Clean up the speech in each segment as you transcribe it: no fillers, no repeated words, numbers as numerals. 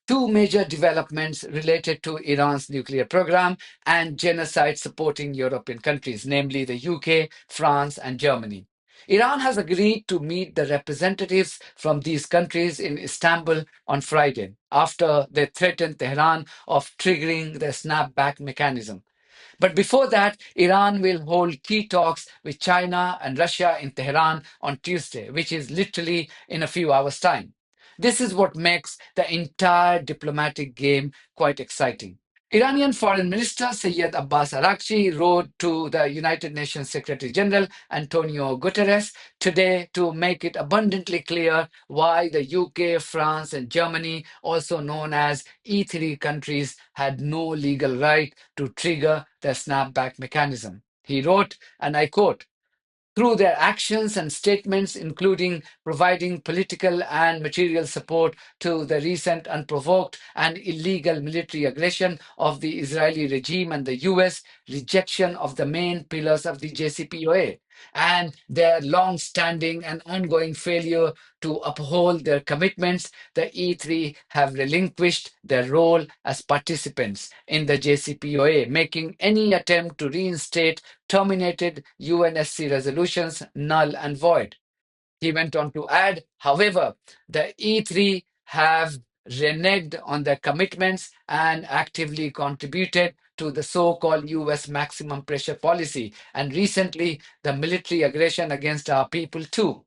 two major developments related to Iran's nuclear program and genocide supporting European countries, namely the UK, France, and Germany. Iran has agreed to meet the representatives from these countries in Istanbul on Friday after they threatened Tehran of triggering the snapback mechanism. But before that, Iran will hold key talks with China and Russia in Tehran on Tuesday, which is literally in a few hours' time. This is what makes the entire diplomatic game quite exciting. Iranian Foreign Minister Sayed Abbas Araghchi wrote to the United Nations Secretary General Antonio Guterres today to make it abundantly clear why the UK, France, and Germany, also known as E3 countries, had no legal right to trigger the snapback mechanism. He wrote, and I quote, through their actions and statements, including providing political and material support to the recent unprovoked and illegal military aggression of the Israeli regime and the US, rejection of the main pillars of the JCPOA, and their long standing and ongoing failure to uphold their commitments, the E3 have relinquished their role as participants in the JCPOA, making any attempt to reinstate terminated UNSC resolutions null and void. He went on to add, however, the E3 have reneged on their commitments and actively contributed to the so-called US maximum pressure policy, and recently the military aggression against our people too.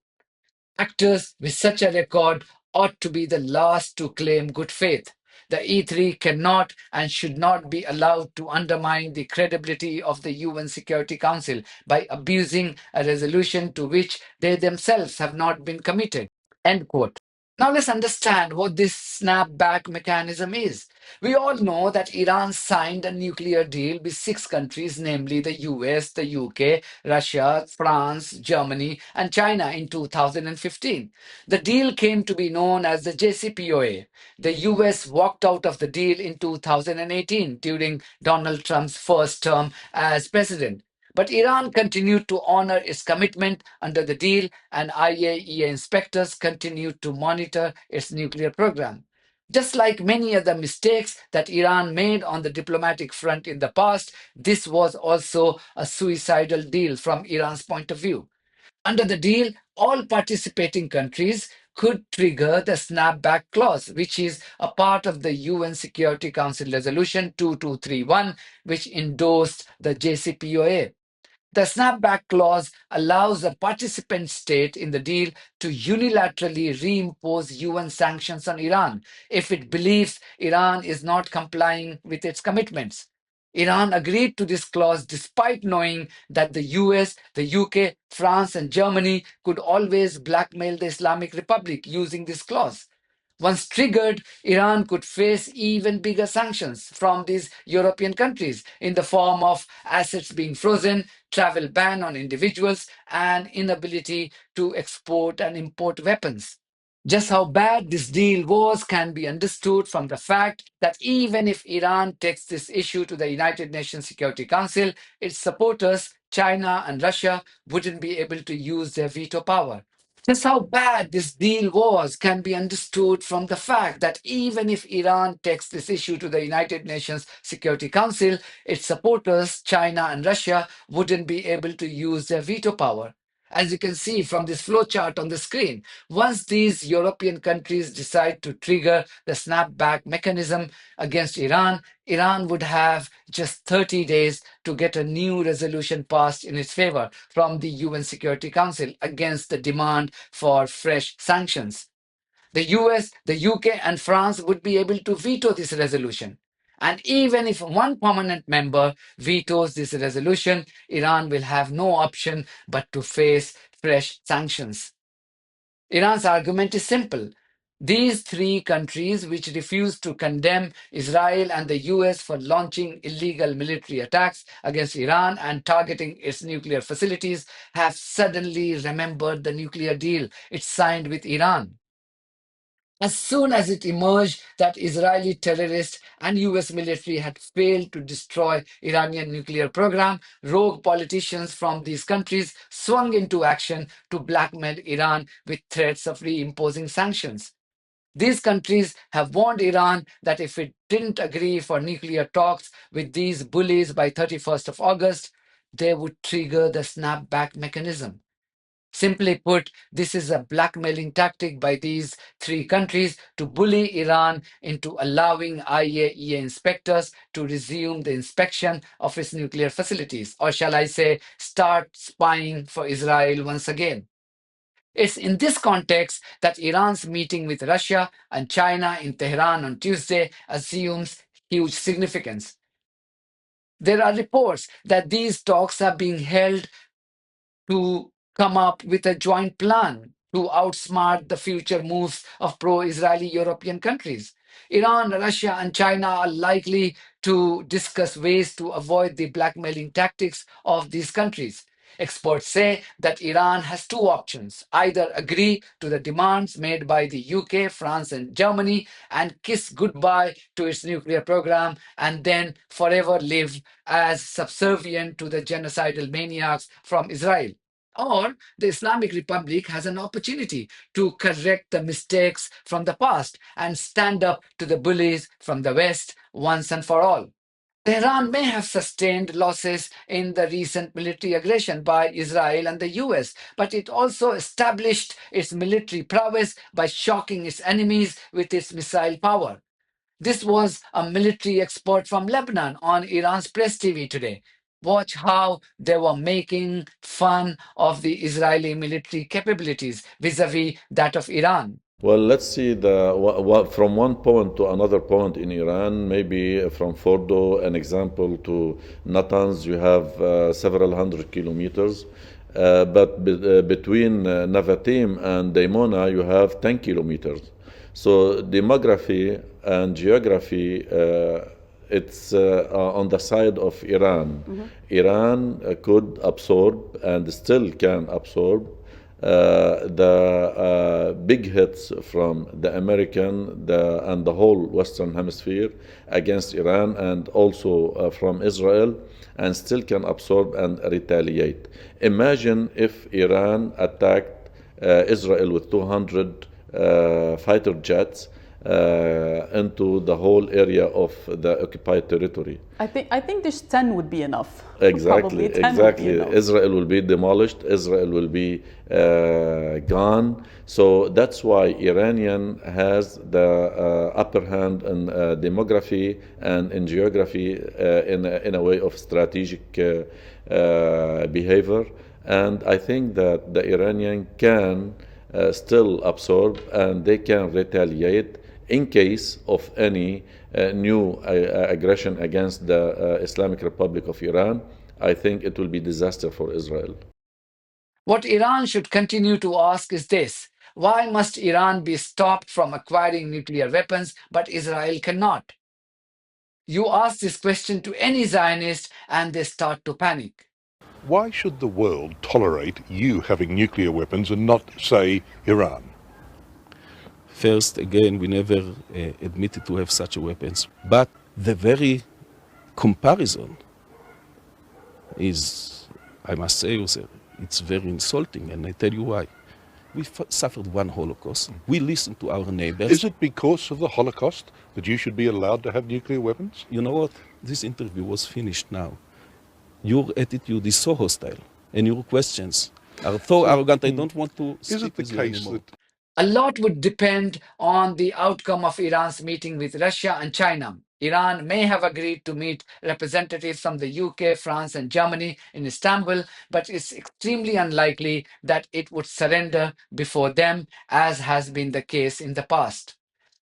Actors with such a record ought to be the last to claim good faith. The E3 cannot and should not be allowed to undermine the credibility of the UN Security Council by abusing a resolution to which they themselves have not been committed. End quote. Now let's understand what this snapback mechanism is. We all know that Iran signed a nuclear deal with six countries, namely the US, the UK, Russia, France, Germany, and China in 2015. The deal came to be known as the JCPOA. The US walked out of the deal in 2018 during Donald Trump's first term as president. But Iran continued to honor its commitment under the deal, and IAEA inspectors continued to monitor its nuclear program. Just like many other mistakes that Iran made on the diplomatic front in the past, this was also a suicidal deal from Iran's point of view. Under the deal, all participating countries could trigger the snapback clause, which is a part of the UN Security Council Resolution 2231, which endorsed the JCPOA. The snapback clause allows a participant state in the deal to unilaterally reimpose UN sanctions on Iran if it believes Iran is not complying with its commitments. Iran agreed to this clause despite knowing that the US, the UK, France, and Germany could always blackmail the Islamic Republic using this clause. Once triggered, Iran could face even bigger sanctions from these European countries in the form of assets being frozen, travel ban on individuals, and inability to export and import weapons. Just how bad this deal was can be understood from the fact that even if Iran takes this issue to the United Nations Security Council, its supporters, China and Russia, wouldn't be able to use their veto power. Just how bad this deal was can be understood from the fact that even if Iran takes this issue to the United Nations Security Council, its supporters, China and Russia, wouldn't be able to use their veto power. As you can see from this flowchart on the screen, once these European countries decide to trigger the snapback mechanism against Iran, Iran would have just 30 days to get a new resolution passed in its favor from the UN Security Council against the demand for fresh sanctions. The US, the UK, and France would be able to veto this resolution. And even if one permanent member vetoes this resolution, Iran will have no option but to face fresh sanctions. Iran's argument is simple. These three countries, which refuse to condemn Israel and the US for launching illegal military attacks against Iran and targeting its nuclear facilities, have suddenly remembered the nuclear deal it signed with Iran. As soon as it emerged that Israeli terrorists and US military had failed to destroy Iranian nuclear program, rogue politicians from these countries swung into action to blackmail Iran with threats of reimposing sanctions. These countries have warned Iran that if it didn't agree for nuclear talks with these bullies by 31st of August, they would trigger the snapback mechanism. Simply put, this is a blackmailing tactic by these three countries to bully Iran into allowing IAEA inspectors to resume the inspection of its nuclear facilities, or shall I say, start spying for Israel once again. It's in this context that Iran's meeting with Russia and China in Tehran on Tuesday assumes huge significance. There are reports that these talks are being held to come up with a joint plan to outsmart the future moves of pro Israeli European countries. Iran, Russia, and China are likely to discuss ways to avoid the blackmailing tactics of these countries. Experts say that Iran has two options: either agree to the demands made by the UK, France, and Germany and kiss goodbye to its nuclear program and then forever live as subservient to the genocidal maniacs from Israel. Or the Islamic Republic has an opportunity to correct the mistakes from the past and stand up to the bullies from the West once and for all. Tehran may have sustained losses in the recent military aggression by Israel and the US, but it also established its military prowess by shocking its enemies with its missile power. This was a military expert from Lebanon on Iran's Press TV today. Watch how they were making fun of the Israeli military capabilities vis-a-vis that of Iran. Well, let's see from one point to another point in Iran. Maybe from Fordo, an example, to Natanz, you have several hundred kilometers. But between Navatim and Daimona, you have 10 kilometers. So demography and geography, it's on the side of Iran. Iran could absorb and still can absorb the big hits from the American and the whole Western Hemisphere against Iran, and also from Israel, and still can absorb and retaliate. Imagine if Iran attacked Israel with 200 fighter jets into the whole area of the occupied territory. I think this 10 would be enough. Exactly, exactly. Israel will be demolished. Israel will be gone. So that's why Iranian has the upper hand in demography and in geography in a way of strategic behavior. And I think that the Iranian can still absorb and they can retaliate in case of any new aggression against the Islamic Republic of Iran. I think it will be disaster for Israel. What Iran should continue to ask is this: why must Iran be stopped from acquiring nuclear weapons, but Israel cannot? You ask this question to any Zionist and they start to panic. Why should the world tolerate you having nuclear weapons and not, say, Iran? First, again, we never admitted to have such weapons. But the very comparison is, I must say, it's very insulting, and I tell you why. We suffered one Holocaust. We listened to our neighbors. Is it because of the Holocaust that you should be allowed to have nuclear weapons? You know what? This interview was finished now. Your attitude is so hostile, and your questions are so arrogant, I don't want to speak with you anymore. A lot would depend on the outcome of Iran's meeting with Russia and China. Iran may have agreed to meet representatives from the UK, France, and Germany in Istanbul, but it's extremely unlikely that it would surrender before them, as has been the case in the past.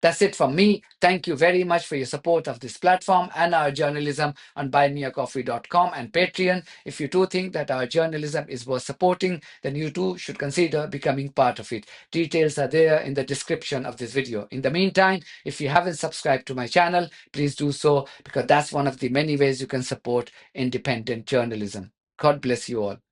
That's it from me. Thank you very much for your support of this platform and our journalism on buymeacoffee.com and Patreon. If you do think that our journalism is worth supporting, then you too should consider becoming part of it. Details are there in the description of this video. In the meantime, if you haven't subscribed to my channel, please do so, because that's one of the many ways you can support independent journalism. God bless you all.